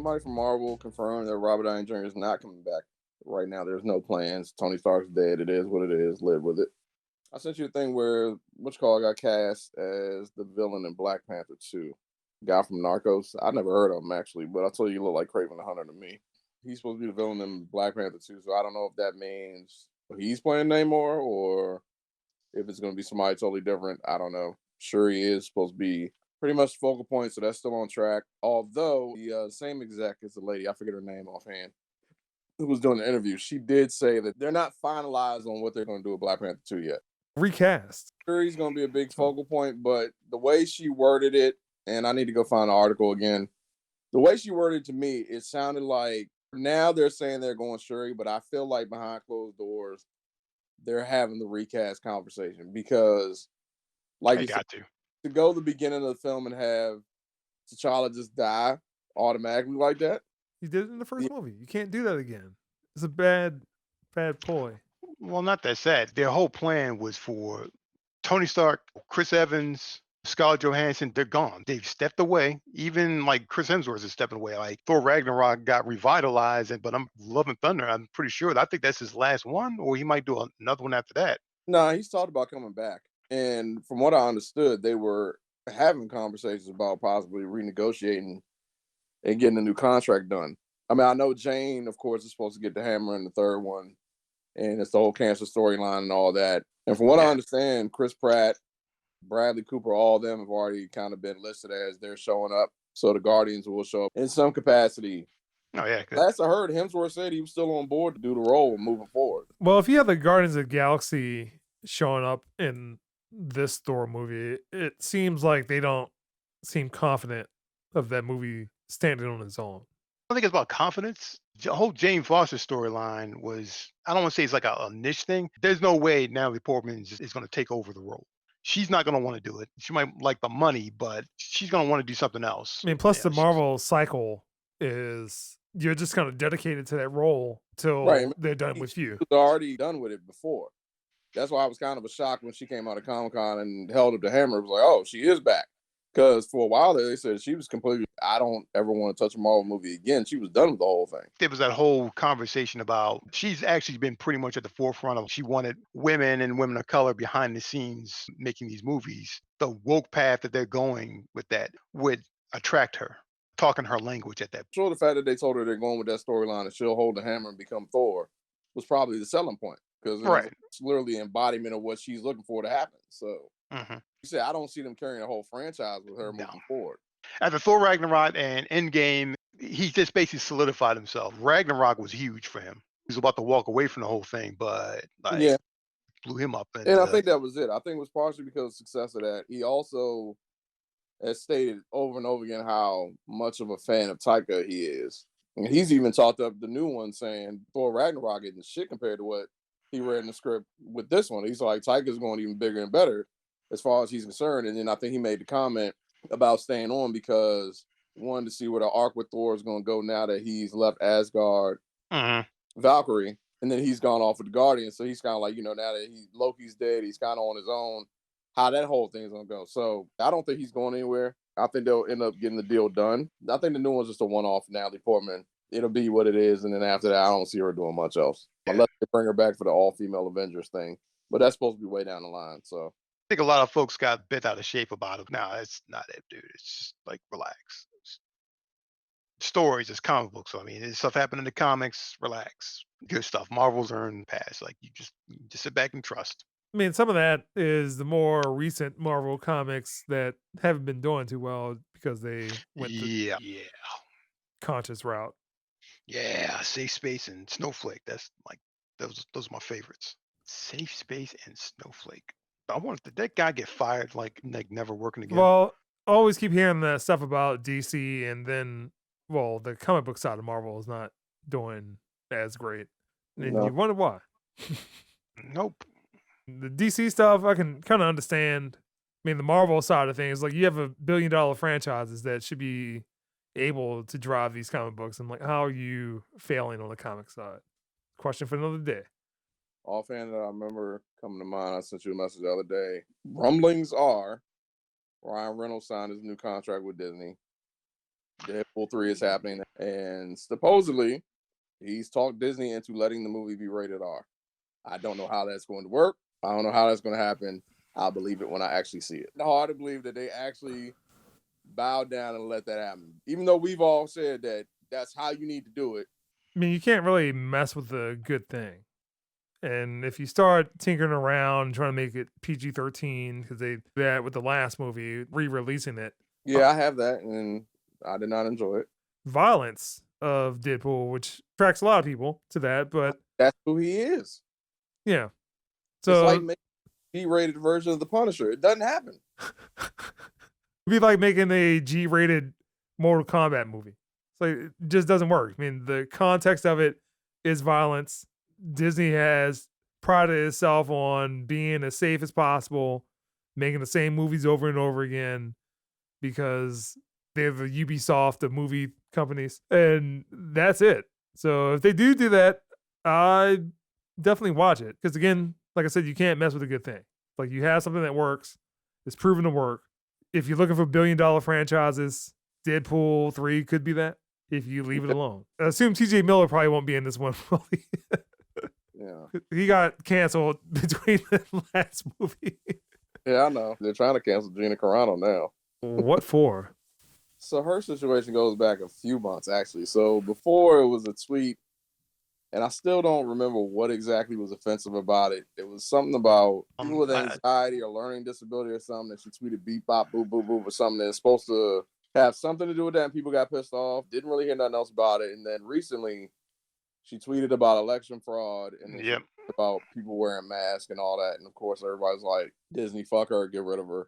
somebody from Marvel confirmed that Robert Downey Jr. is not coming back right now. There's no plans. Tony Stark's dead. It is what it is. Live with it. I sent you a thing where which call got cast as the villain in Black Panther 2. Guy from Narcos. I never heard of him actually, but I told you he looked like Craven the Hunter to me. He's supposed to be the villain in Black Panther 2, so I don't know if that means he's playing Namor or if it's going to be somebody totally different. I don't know. Sure, he is supposed to be pretty much the focal point, so that's still on track. Although the same exec as the lady, I forget her name offhand, who was doing the interview, she did say that they're not finalized on what they're going to do with Black Panther 2 yet. Recast. Sure, he's going to be a big focal point, but the way she worded it, and I need to go find the article again. The way she worded it to me, it sounded like now they're saying they're going Shuri, but I feel like behind closed doors, they're having the recast conversation because, like I you said, got to go the beginning of the film and have T'Challa just die automatically like that. He did it in the first movie. You can't do that again. It's a bad ploy. Well, not that sad. Their whole plan was for Tony Stark, Chris Evans, Scarlett Johansson. They're gone. They've stepped away. Even like Chris Hemsworth is stepping away. Like Thor Ragnarok got revitalized, but I'm Love and Thunder. I'm pretty sure. I think that's his last one, or he might do another one after that. No, he's talked about coming back. And from what I understood, they were having conversations about possibly renegotiating and getting a new contract done. I mean, I know Jane, of course, is supposed to get the hammer in the third one, and it's the whole cancer storyline and all that. And from what I understand, Chris Pratt, Bradley Cooper, all of them have already kind of been listed as they're showing up. So the Guardians will show up in some capacity. Oh, yeah. Good. Last I heard, Hemsworth said he was still on board to do the role moving forward. Well, if you have the Guardians of the Galaxy showing up in this Thor movie, it seems like they don't seem confident of that movie standing on its own. I think it's about confidence. The whole Jane Foster storyline was, I don't want to say it's like a niche thing. There's no way Natalie Portman is going to take over the role. She's not going to want to do it. She might like the money, but she's going to want to do something else. I mean, plus the Marvel cycle is you're just kind of dedicated to that role till they're done with you. She's already done with it before. That's why I was kind of a shock when she came out of Comic-Con and held up the hammer. It was like, oh, she is back. Because for a while there, they said she was completely, I don't ever want to touch a Marvel movie again. She was done with the whole thing. There was that whole conversation about she's actually been pretty much at the forefront of, she wanted women and women of color behind the scenes making these movies. The woke path that they're going with that would attract her, talking her language at that. Sure, the fact that they told her they're going with that storyline and she'll hold the hammer and become Thor was probably the selling point. Because it's literally embodiment of what she's looking for to happen. So you said, I don't see them carrying a whole franchise with her moving forward. After Thor Ragnarok and Endgame, he just basically solidified himself. Ragnarok was huge for him. He was about to walk away from the whole thing, but blew him up. And I think that was it. I think it was partially because of the success of that. He also has stated over and over again how much of a fan of Taika he is. And he's even talked up the new one saying Thor Ragnarok isn't shit compared to what he read in the script with this one. He's like, Taika's going even bigger and better as far as he's concerned. And then I think he made the comment about staying on because he wanted to see where the arc with Thor is going to go now that he's left Asgard, Valkyrie, and then he's gone off with the Guardians. So he's kind of like, now that Loki's dead, he's kind of on his own, how that whole thing's going to go. So I don't think he's going anywhere. I think they'll end up getting the deal done. I think the new one's just a one-off. Natalie Portman, it'll be what it is. And then after that, I don't see her doing much else. Unless they bring her back for the all-female Avengers thing. But that's supposed to be way down the line. So I think a lot of folks got bent out of shape about it. No, it's not it, dude. It's just like, relax. Stories, it's comic books. So, I mean, it's stuff happened in the comics. Relax. Good stuff. Marvel's earned the past. Like, you just sit back and trust. I mean, some of that is the more recent Marvel comics that haven't been doing too well because they went the conscious route. Yeah, Safe Space and Snowflake. That's like those are my favorites. Safe Space and Snowflake. Did that guy get fired like never working again? Well, I always keep hearing the stuff about DC, and then the comic book side of Marvel is not doing as great. And you wonder why. Nope. The DC stuff I can kind of understand. I mean, the Marvel side of things, like you have $1 billion franchises that should be able to drive these comic books. I'm like, how are you failing on the comic side? Question for another day. Offhand, I remember coming to mind. I sent you a message the other day. Rumblings are Ryan Reynolds signed his new contract with Disney. Deadpool 3 is happening, and supposedly he's talked Disney into letting the movie be rated R. I don't know how that's going to work. I don't know how that's going to happen. I'll believe it when I actually see it. It's hard to believe that they actually bowed down and let that happen, even though we've all said that that's how you need to do it. I mean, you can't really mess with a good thing. And if you start tinkering around trying to make it PG-13, because they did that with the last movie, re-releasing it, Yeah, I have that, and I did not enjoy it. violence of Deadpool, which attracts a lot of people to that, but That's who he is. yeah. It's So like making a G-rated version of the Punisher. It doesn't happen. it'd be like making a G-rated Mortal Kombat movie. It's like it just doesn't work. I mean, the context of it is violence. Disney has prided itself on being as safe as possible, making the same movies over and over again because they're the Ubisoft of movie companies, and that's it. So if they do that, I definitely watch it because, again, like I said, you can't mess with a good thing. Like, you have something that works, it's proven to work. If you're looking for billion-dollar franchises, Deadpool 3 could be that if you leave it alone. I assume TJ Miller probably won't be in this one. Yeah. He got canceled between the last movie. Yeah, I know. They're trying to cancel Gina Carano now. What for? So her situation goes back a few months, actually. So before it was a tweet, and I still don't remember what exactly was offensive about it. It was something about people with anxiety or learning disability or something that she tweeted beep, bop, boop, boop, boop, or something that's supposed to have something to do with that, and people got pissed off. Didn't really hear nothing else about it. And then recently, she tweeted about election fraud and then about people wearing masks and all that. And of course, everybody's like, Disney, fuck her, get rid of her.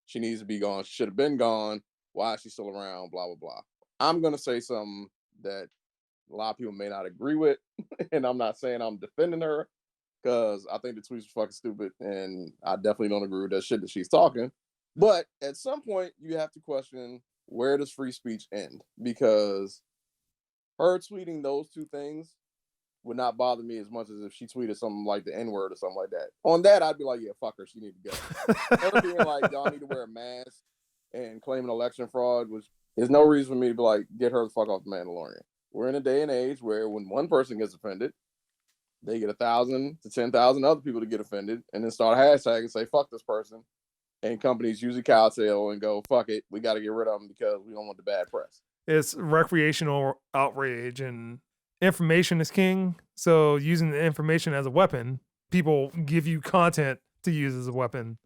She needs to be gone. She should have been gone. Why is she still around? Blah, blah, blah. I'm going to say something that a lot of people may not agree with. And I'm not saying I'm defending her because I think the tweets are fucking stupid. And I definitely don't agree with that shit that she's talking. But at some point, you have to question, where does free speech end? Because her tweeting those two things would not bother me as much as if she tweeted something like the N-word or something like that. On that, I'd be like, yeah, fuck her, she need to go. Her being like, y'all need to wear a mask and claiming election fraud, which there's no reason for me to be like, get her the fuck off the Mandalorian. We're in a day and age where when one person gets offended, they get 1,000 to 10,000 other people to get offended and then start a hashtag and say, fuck this person. And companies usually cowtail and go, fuck it, we got to get rid of them because we don't want the bad press. It's recreational outrage, and information is king. So using the information as a weapon, people give you content to use as a weapon,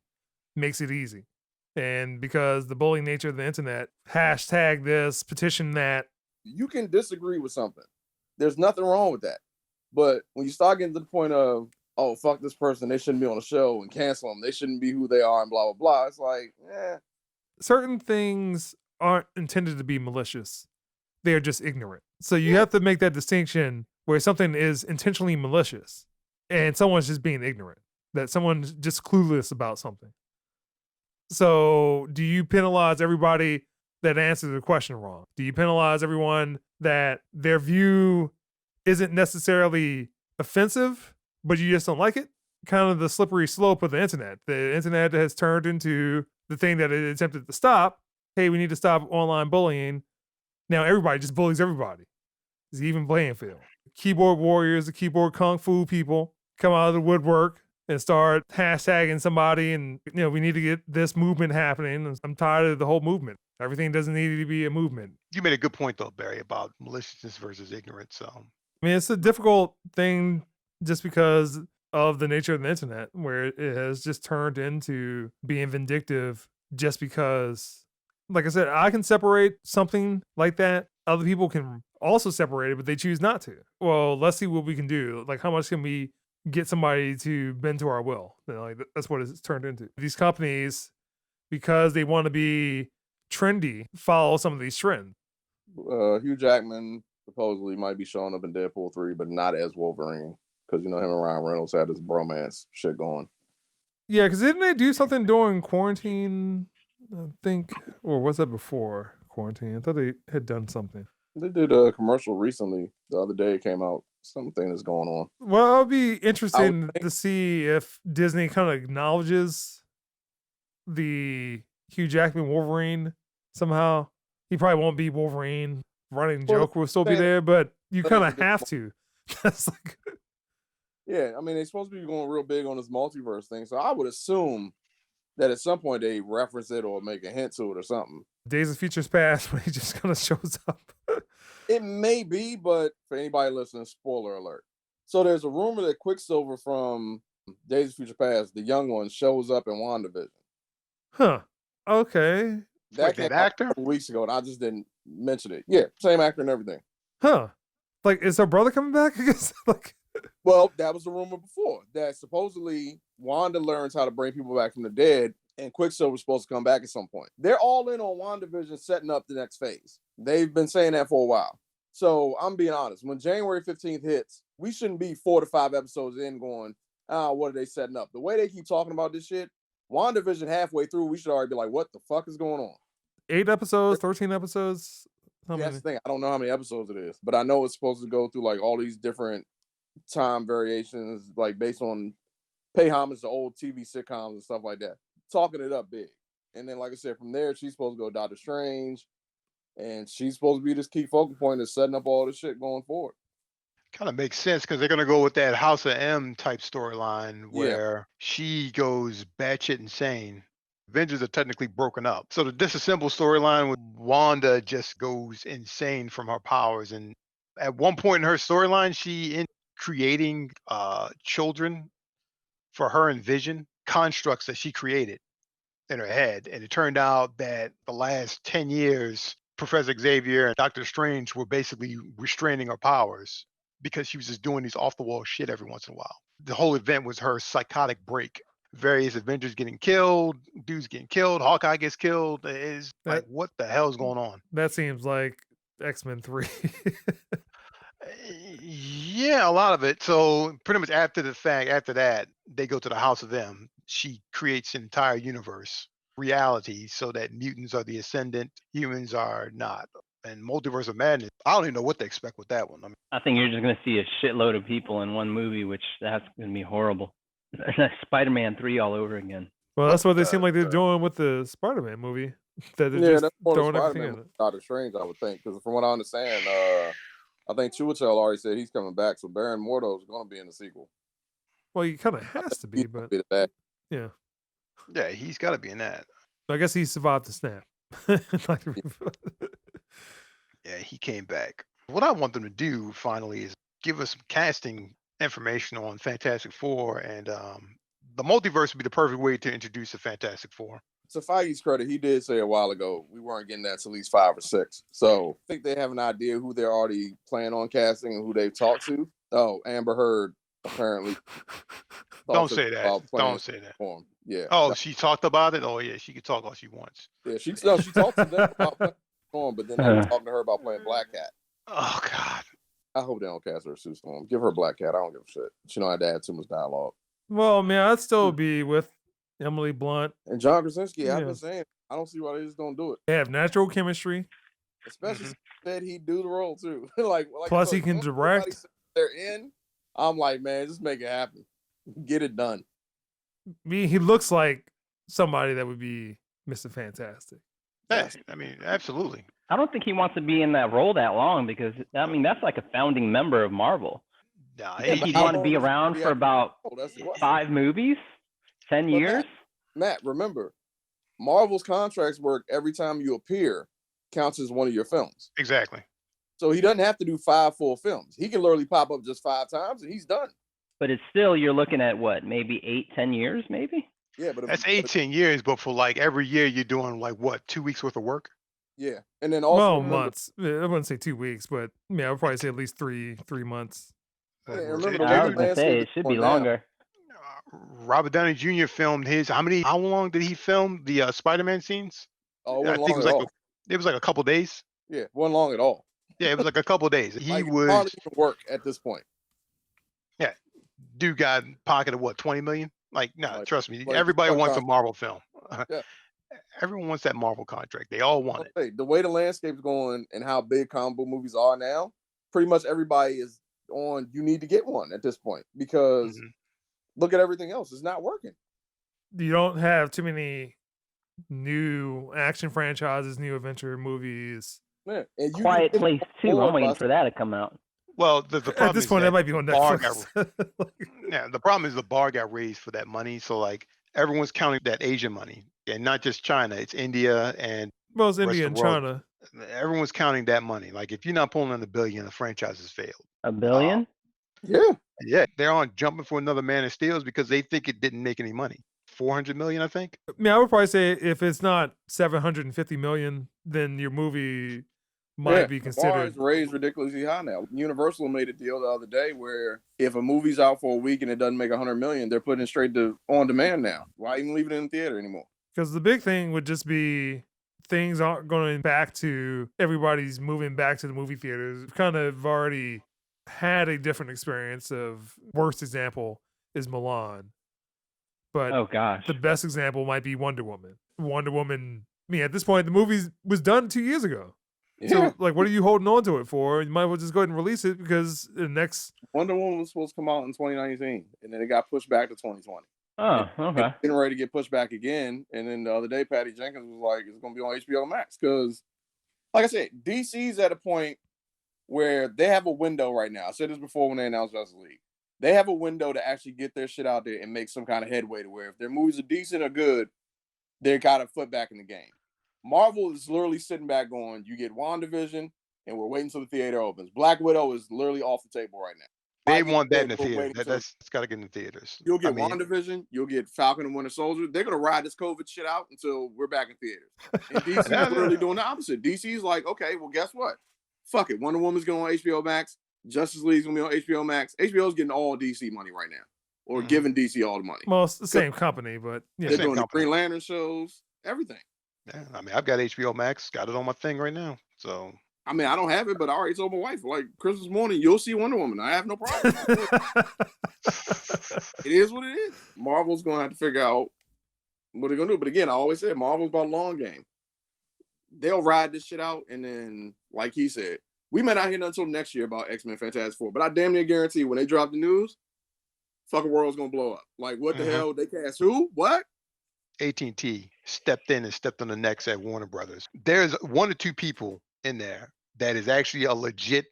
makes it easy. And because the bullying nature of the internet, hashtag this, petition that. You can disagree with something. There's nothing wrong with that. But when you start getting to the point of, oh, fuck this person, they shouldn't be on the show and cancel them, they shouldn't be who they are and blah, blah, blah. It's like, certain things aren't intended to be malicious. They're just ignorant. So you have to make that distinction where something is intentionally malicious and someone's just being ignorant, that someone's just clueless about something. So do you penalize everybody that answers the question wrong? Do you penalize everyone that their view isn't necessarily offensive, but you just don't like it? Kind of the slippery slope of the internet. The internet has turned into the thing that it attempted to stop. Hey, we need to stop online bullying. Now everybody just bullies everybody. It's an even playing field. Keyboard warriors, the keyboard kung fu people come out of the woodwork and start hashtagging somebody, and we need to get this movement happening. I'm tired of the whole movement. Everything doesn't need to be a movement. You made a good point though, Barry, about maliciousness versus ignorance. So I mean, it's a difficult thing just because of the nature of the internet, where it has just turned into being vindictive just because, like I said, I can separate something like that. Other people can also separate it, but they choose not to. Well, let's see what we can do. Like, how much can we get somebody to bend to our will? That's what it's turned into. These companies, because they want to be trendy, follow some of these trends. Hugh Jackman supposedly might be showing up in Deadpool 3, but not as Wolverine. Because, him and Ryan Reynolds had this bromance shit going. Yeah, because didn't they do something during quarantine, I think? Or was that before quarantine? I thought they had done something. They did a commercial recently. The other day it came out. Something that's going on. Well, it'll be interesting to see if Disney kind of acknowledges the Hugh Jackman Wolverine somehow. he probably won't be Wolverine. Running Well, joke will still be saying- there, but you but kind it's of a have to. That's like, Yeah, I mean, they're supposed to be going real big on this multiverse thing, so I would assume that at some point they reference it or make a hint to it or something. Days of Futures Past when he just kind of shows up. It may be, but for anybody listening, spoiler alert. So there's a rumor that Quicksilver from Days of Future Past, the young one, shows up in WandaVision. Huh. Okay. What, came that out a actor? couple weeks ago, and I just didn't mention it. Yeah, same actor and everything. Huh. Like, is her brother coming back? I guess. Like, Well, that was the rumor before, that supposedly Wanda learns how to bring people back from the dead, and Quicksilver's supposed to come back at some point. They're all in on WandaVision setting up the next phase. They've been saying that for a while. So I'm being honest. When January 15th hits, we shouldn't be 4 to 5 episodes in going, what are they setting up? The way they keep talking about this shit, WandaVision halfway through, we should already be like, what the fuck is going on? 8 episodes, 13 episodes. How Yeah, many? that's the thing. I don't know how many episodes it is, but I know it's supposed to go through like all these different time variations, like based on pay homage to old TV sitcoms and stuff like that. Talking it up big. And then, like I said, from there, she's supposed to go Doctor Strange, and she's supposed to be this key focal point of setting up all this shit going forward. Kind of makes sense because they're going to go with that House of M type storyline where she goes batshit insane. Avengers are technically broken up. So the disassemble storyline with Wanda just goes insane from her powers. And at one point in her storyline, she in creating children for her and Vision, constructs that she created in her head. And it turned out that the last 10 years, Professor Xavier and Doctor Strange were basically restraining her powers because she was just doing these off the wall shit every once in a while. The whole event was her psychotic break. Various Avengers getting killed, dudes getting killed, Hawkeye gets killed. It's like, what the hell is going on? That seems like X-Men 3. Yeah, a lot of it. So pretty much after the fact, after that, they go to the House of M. She creates an entire universe, reality, so that mutants are the ascendant, humans are not. And Multiverse of Madness, I don't even know what to expect with that one. I mean, I think you're just going to see a shitload of people in one movie, which that's going to be horrible. That's Spider-Man 3 all over again. Well, that's what they seem like they're doing with the Spider-Man movie. That they're Yeah, just that's more throwing the everything Spider-Man in with it. Doctor Strange, I would think, because from what I understand, I think Chiwetel already said he's coming back, so Baron Mordo is going to be in the sequel. Well, he kind of has to be, He's gonna but be the bad. yeah. yeah, he's got to be in that. I guess he survived the snap. Like, Yeah, he came back. What I want them to do finally is give us some casting information on Fantastic Four, and the multiverse would be the perfect way to introduce the Fantastic Four. To Feige's credit, he did say a while ago we weren't getting that to at least 5 or 6. So I think they have an idea who they're already planning on casting and who they've talked to. Oh, Amber Heard apparently. Don't say that. Don't say that. For him. Yeah. Oh, she talked about it? Oh, yeah, she could talk all she wants. Yeah, she talked to them about playing Storm, but then they were talking to her about playing Black Cat. Oh, God. I hope they don't cast her as Sue Storm. Give her Black Cat. I don't give a shit. She don't have to add too much dialogue. well, man, I'd still be with Emily Blunt. And John Krasinski, I've Yeah. been saying, I don't see why they just don't do it. They have natural chemistry. Especially since he said he'd do the role too. like Plus, I he told can you, direct. everybody said they're in. I'm like, man, just make it happen. Get it done. He looks like somebody that would be Mr. Fantastic. Yeah, I mean, absolutely. I don't think he wants to be in that role that long because, I mean, that's like a founding member of Marvel. Nah, Yeah, He'd how want to long be does he around have for to about Oh, that's the question. 5 movies, 10 But years. Matt, remember, Marvel's contracts work every time you appear counts as one of your films. exactly. So he doesn't have to do 5 full films. He can literally pop up just 5 times and he's done. But it's still, you're looking at what, maybe 8-10 years, maybe? Yeah, but That's 18 years, but for like every year, you're doing like what, 2 weeks worth of work? Yeah, and then also Well, remember, months. I wouldn't say 2 weeks, but yeah, I would probably say at least three months. Yeah, It- remember it- the I way was going to say, it should be going down. longer. Robert Downey Jr. filmed his. How long did he film the Spider-Man scenes? Oh, it I wasn't think it long was at like all. it was like a couple days. Yeah, it wasn't long at all. Yeah, it was like a couple days. He Like, was hardly even work at this point. dude got pocket of what, 20 million? Like, no, Like- trust me. like Everybody wants a contract. Marvel film. Yeah. Everyone wants that Marvel contract. They all want it. Hey, the way the landscape's going and how big comic book movies are now, pretty much everybody is on. You need to get one at this point because Mhm. look at everything else; it's not working. You don't have too many new action franchises, new adventure movies. Man, and you Quiet can get Place 2. more I'm waiting by- for that to come out. Well, the At problem this is point, that that might be on the bar got Netflix. yeah, the problem is the bar got raised for that money. So like everyone's counting that Asian money, and not just China. It's India and Well, it's rest India of and the world. China. Everyone's counting that money. Like if you're not pulling in $1 billion, the franchise has failed. $1 billion? Yeah, Yeah, they're on jumping for another Man of Steel's because they think it didn't make any money. 400 million, I think. I mean, I would probably say if it's not 750 million, then your movie might yeah. be The bar considered. is raised ridiculously high now. Universal made a deal the other day where if a movie's out for a week and it doesn't make 100 million, they're putting it straight to on demand now. Why even leave it in the theater anymore? Because the big thing would just be things aren't going back to everybody's moving back to the movie theaters. We've kind of already had a different experience of worst example is Milan. But Oh gosh. the best example might be Wonder Woman. Wonder Woman, I mean, at this point, the movie was done 2 years ago. Yeah. So, like, what are you holding on to it for? You might as well just go ahead and release it because the next. Wonder Woman was supposed to come out in 2019, and then it got pushed back to 2020. Oh, okay. It's getting ready to get pushed back again. And then the other day, Patty Jenkins was like, it's going to be on HBO Max. Because, like I said, DC's at a point where they have a window right now. I said this before when they announced Justice League. They have a window to actually get their shit out there and make some kind of headway to where if their movies are decent or good, they got a foot back in the game. Marvel is literally sitting back going, you get WandaVision, and we're waiting until the theater opens. Black Widow is literally off the table right now. They Michael want that in the Bay, we're theater. waiting till- That's got to get in the theaters. You'll I get mean, WandaVision, you'll get Falcon and Winter Soldier. They're gonna ride this COVID shit out until we're back in theaters. And DC is literally doing the opposite. DC's like, okay, well, guess what? Fuck it. Wonder Woman's going on HBO Max. Justice League's gonna be on HBO Max. HBO's getting all DC money right now, or Mhm. giving DC all the money. Well, it's the same company, but yeah. They're same doing the company. Green Lantern shows, everything. yeah, I mean, I've got HBO Max, got it on my thing right now. So I mean, I don't have it, but I already told my wife, like Christmas morning, you'll see Wonder Woman. I have no problem. It is what it is. Marvel's gonna have to figure out what they're gonna do. But again, I always said Marvel's about a long game. They'll ride this shit out, and then, like he said, we may not hear until next year about X-Men Fantastic Four. But I damn near guarantee when they drop the news, fucking world's gonna blow up. Like, what the Mhm. hell? They cast who? What? AT&T stepped in and stepped on the necks at Warner Brothers. There's 1 or 2 people in there that is actually a legit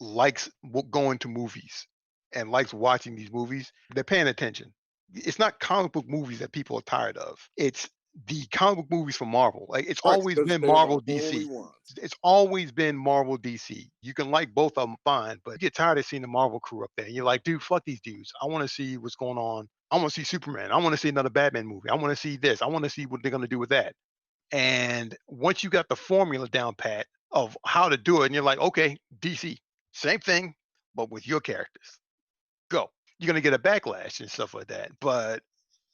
likes going to movies and likes watching these movies. They're paying attention. It's not comic book movies that people are tired of. It's the comic book movies from Marvel. Like it's Right, always because been they were Marvel the only DC. ones. It's always been Marvel DC. You can like both of them fine, but you get tired of seeing the Marvel crew up there. And you're like, dude, fuck these dudes. I want to see what's going on. I want to see Superman. I want to see another Batman movie. I want to see this. I want to see what they're going to do with that. And once you got the formula down pat of how to do it, and you're like, okay, DC, same thing, but with your characters. Go. You're gonna get a backlash and stuff like that. But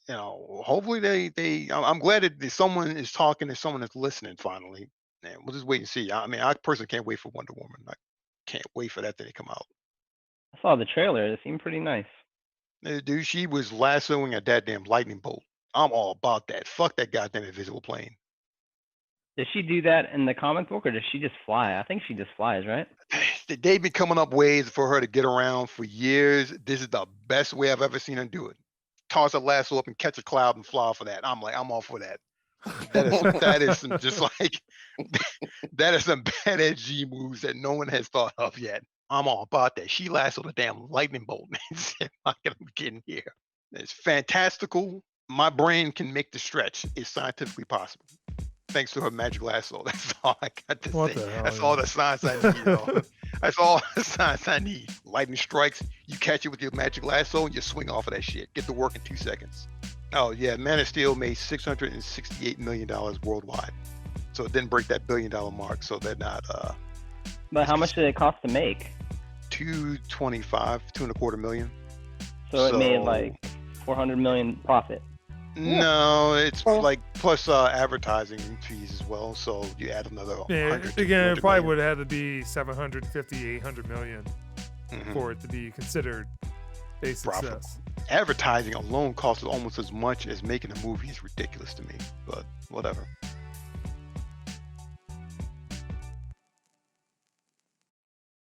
hopefully I'm glad that someone is talking and someone is listening finally. And we'll just wait and see. I mean, I personally can't wait for Wonder Woman. I can't wait for that thing to come out. I saw the trailer. It seemed pretty nice. Dude, she was lassoing a goddamn lightning bolt. I'm all about that. Fuck that goddamn invisible plane. Did she do that in the comic book, or does she just fly? I think she just flies, right? They've been coming up ways for her to get around for years. This is the best way I've ever seen her do it. Toss a lasso up and catch a cloud and fly for that. I'm like, I'm all for that. That is some just like that is some bad edgy moves that no one has thought of yet. I'm all about that. She lassoed a damn lightning bolt. I'm not gonna be kidding here. It's fantastical. My brain can make the stretch. It's scientifically possible. Thanks to her magic lasso. That's all I got to What say. the hell, That's yeah. all the science I need. That's all the science I need. Lightning strikes, you catch it with your magic lasso and you swing off of that shit. Get to work in 2 seconds. Oh yeah, Man of Steel made $668 million worldwide. So it didn't break that $1 billion mark. So they're not But how much did it cost to make? 2.25 million. So it made So- like 400 million profit. No, it's Well- like plus advertising fees as well. So you add another Yeah, 100 to again, it 200 probably million. would have had to be 750, 800 million Mhm. for it to be considered a Profitable. success. Advertising alone costs almost as much as making a movie. Is ridiculous to me, but whatever.